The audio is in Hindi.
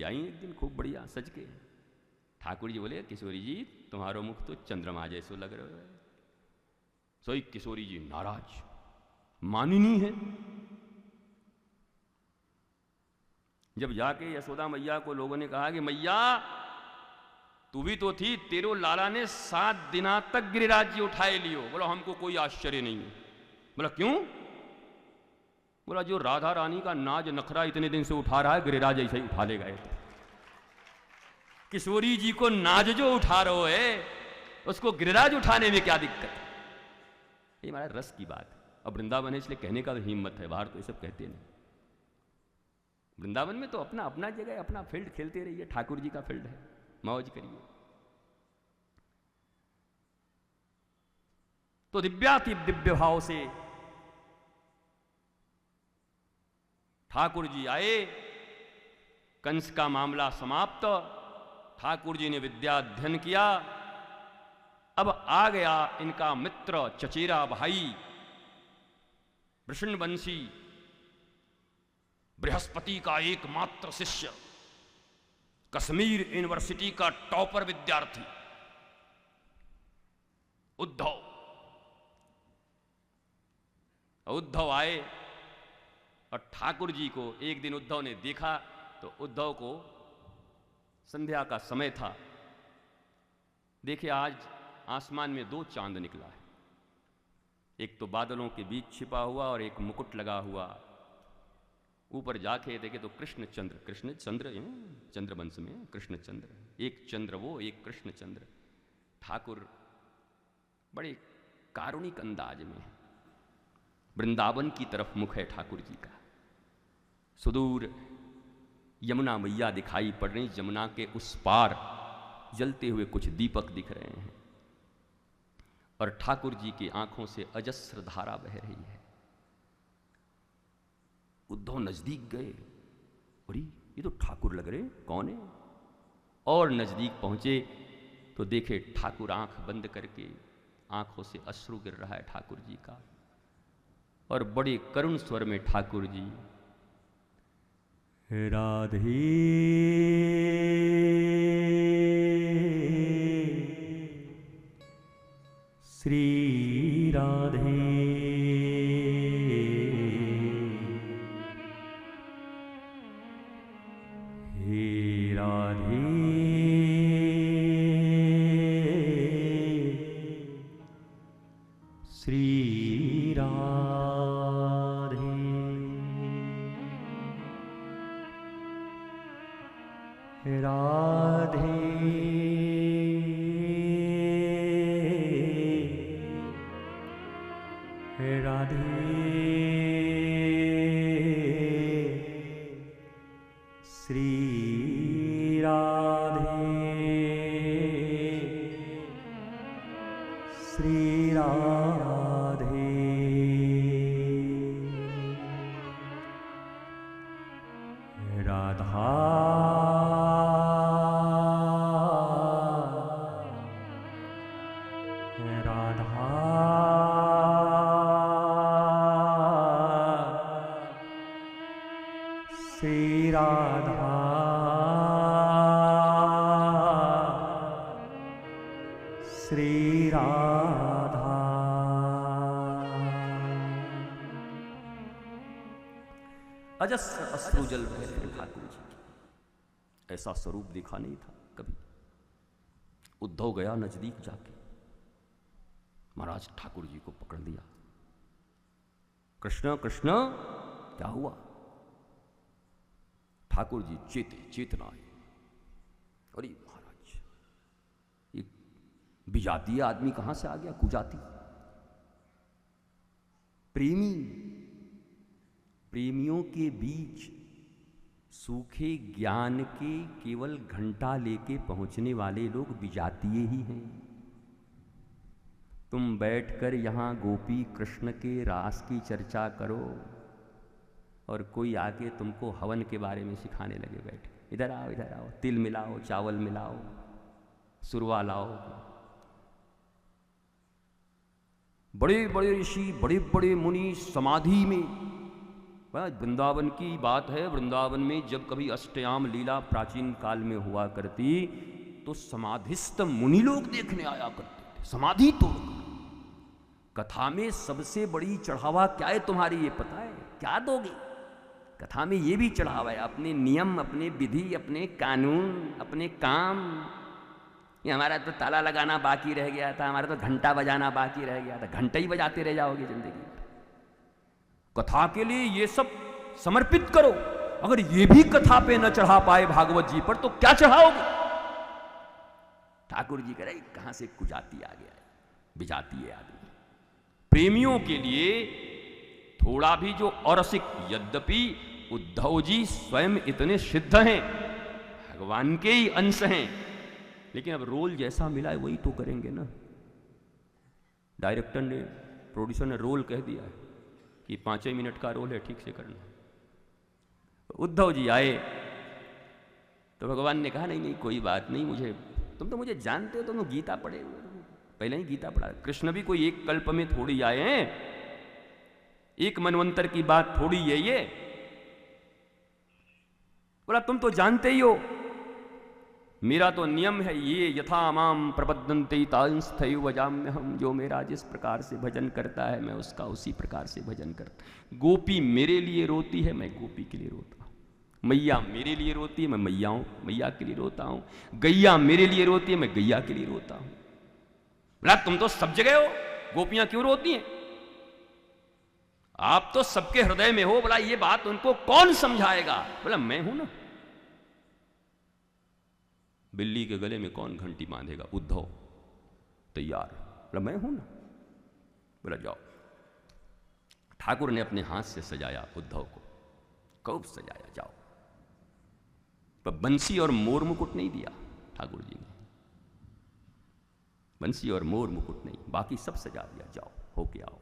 आई एक दिन खूब बढ़िया सज के। ठाकुर जी बोले, किशोरी जी तुम्हारो मुख तो चंद्रमा जैसो लग रहा है। सोई किशोरी जी नाराज, मानी नहीं है। जब जाके यशोदा मैया को लोगों ने कहा कि मैया तू भी तो थी, तेरो लाला ने 7 दिना तक गिरिराज जी उठाए लियो। बोला हमको कोई आश्चर्य नहीं है। बोला क्यों? बोला जो राधा रानी का नाज नखरा इतने दिन से उठा रहा है, गिरिराज ऐसे ही उठा लेगा। तो किशोरी जी को नाज जो उठा रहे है, उसको गिरिराज उठाने में क्या दिक्कत है? ये हमारा रस की बात है। अब वृंदावन है इसलिए कहने का तो हिम्मत है, बाहर तो ये सब कहते नहीं। वृंदावन में तो अपना अपना जगह, अपना फील्ड, खेलते रहिए। ठाकुर जी का फील्ड है, मौज करिए। तो दिव्याति दिव्य भाव से ठाकुर जी आए, कंस का मामला समाप्त। ठाकुर जी ने विद्या अध्ययन किया। अब आ गया इनका मित्र चचेरा भाई वृषणवंशी, बृहस्पति का एकमात्र शिष्य, कश्मीर यूनिवर्सिटी का टॉपर विद्यार्थी उद्धव। उद्धव आए और ठाकुर जी को एक दिन उद्धव ने देखा तो उद्धव को संध्या का समय था। देखिए आज आसमान में 2 चांद निकला है, एक तो बादलों के बीच छिपा हुआ और एक मुकुट लगा हुआ। ऊपर जाके देखे तो कृष्ण चंद्र चंद्रवंश में कृष्ण चंद्र, एक चंद्र वो, एक कृष्ण चंद्र। ठाकुर बड़े कारुणिक अंदाज में, वृंदावन की तरफ मुख है ठाकुर जी का। सुदूर यमुना मैया दिखाई पड़ रही, यमुना के उस पार जलते हुए कुछ दीपक दिख रहे हैं और ठाकुर जी की आंखों से अजस्र धारा बह रही है। उद्धव नजदीक गए, अरे ये तो ठाकुर लग रहे, कौन है? और नजदीक पहुंचे तो देखे ठाकुर आंख बंद करके, आंखों से अश्रु गिर रहा है ठाकुर जी का, और बड़े करुण स्वर में ठाकुर जी राधे श्री राधे हे राधे श्री राधे राधे राधे श्री राधे श्री राधे राधा राधा श्री राधा श्री राधा। अजस्र अश्रुजल बह रहे ठाकुर जी की, ऐसा स्वरूप देखा नहीं था कभी। उद्धव गया नजदीक जाके, महाराज ठाकुर जी को पकड़ लिया। कृष्ण कृष्ण क्या हुआ? ठाकुर जी चेतना है। अरे महाराज ये विजातीय आदमी कहां से आ गया? कुजाती प्रेमियों के बीच सूखे ज्ञान के केवल घंटा लेके पहुंचने वाले लोग विजातीय ही हैं। तुम बैठकर यहाँ गोपी कृष्ण के रास की चर्चा करो और कोई आके तुमको हवन के बारे में सिखाने लगे, बैठे इधर आओ, तिल मिलाओ, चावल मिलाओ, सुरवा लाओ। बड़े बड़े ऋषि, बड़े बड़े मुनि समाधि में वृंदावन की बात है। वृंदावन में जब कभी अष्टयाम लीला प्राचीन काल में हुआ करती तो समाधिस्थ मुनि लोग देखने आया करते थे, समाधि तोड़। कथा में सबसे बड़ी चढ़ावा क्या है तुम्हारी, ये पता है? क्या दोगे? कथा में ये भी चढ़ावा है, अपने नियम, अपने विधि, अपने कानून, अपने काम। ये हमारा तो ताला लगाना बाकी रह गया था, हमारा तो घंटा बजाना बाकी रह गया था। घंटा ही बजाते रह जाओगे जिंदगी में। कथा के लिए ये सब समर्पित करो। अगर ये भी कथा पे न चढ़ा पाए भागवत जी पर, तो क्या चढ़ाओगे? ठाकुर जी कह रहे कहां से कुजाती आ गया है, बिजाती है आदमी। प्रेमियों के लिए थोड़ा भी जो अरसिक, यद्यपि उद्धव जी स्वयं इतने सिद्ध हैं, भगवान के ही अंश हैं, लेकिन अब रोल जैसा मिला है वही तो करेंगे ना। डायरेक्टर ने, प्रोड्यूसर ने रोल कह दिया है कि 5 मिनट का रोल है, ठीक से करना। उद्धव जी आए तो भगवान ने कहा नहीं नहीं कोई बात नहीं, तुम तो मुझे जानते हो, तुम तो गीता पढ़े हुए, पहले ही गीता पढ़ा। कृष्ण भी कोई एक कल्प में थोड़ी आए हैं, एक मनवंतर की बात थोड़ी है ये। बोला तुम तो जानते ही हो, मेरा तो नियम है ये, यथा माम प्रबद्धन्ते तांस्थैव भजाम्यहम्। जो मेरा जिस प्रकार से भजन करता है मैं उसका उसी प्रकार से भजन करता। गोपी मेरे लिए रोती है, मैं गोपी के लिए रोता हूँ। मैया मेरे लिए रोती है, मैं मैया के लिए रोता हूँ। गैया मेरे लिए रोती है, मैं गैया के लिए रोता हूँ। बोला तुम तो सब जगह हो, गोपियां क्यों रोती हैं? आप तो सबके हृदय में हो। बोला ये बात उनको कौन समझाएगा? बोला मैं हूं ना। बिल्ली के गले में कौन घंटी बांधेगा? उद्धव तैयार। बोला मैं हूं ना। बोला जाओ। ठाकुर ने अपने हाथ से सजाया उद्धव को, खूब सजाया, जाओ। पर बंसी और मोर मुकुट नहीं दिया ठाकुर जी ने, बंसी और मोर मुकुट नहीं, बाकी सब सजा दिया, जाओ होके आओ।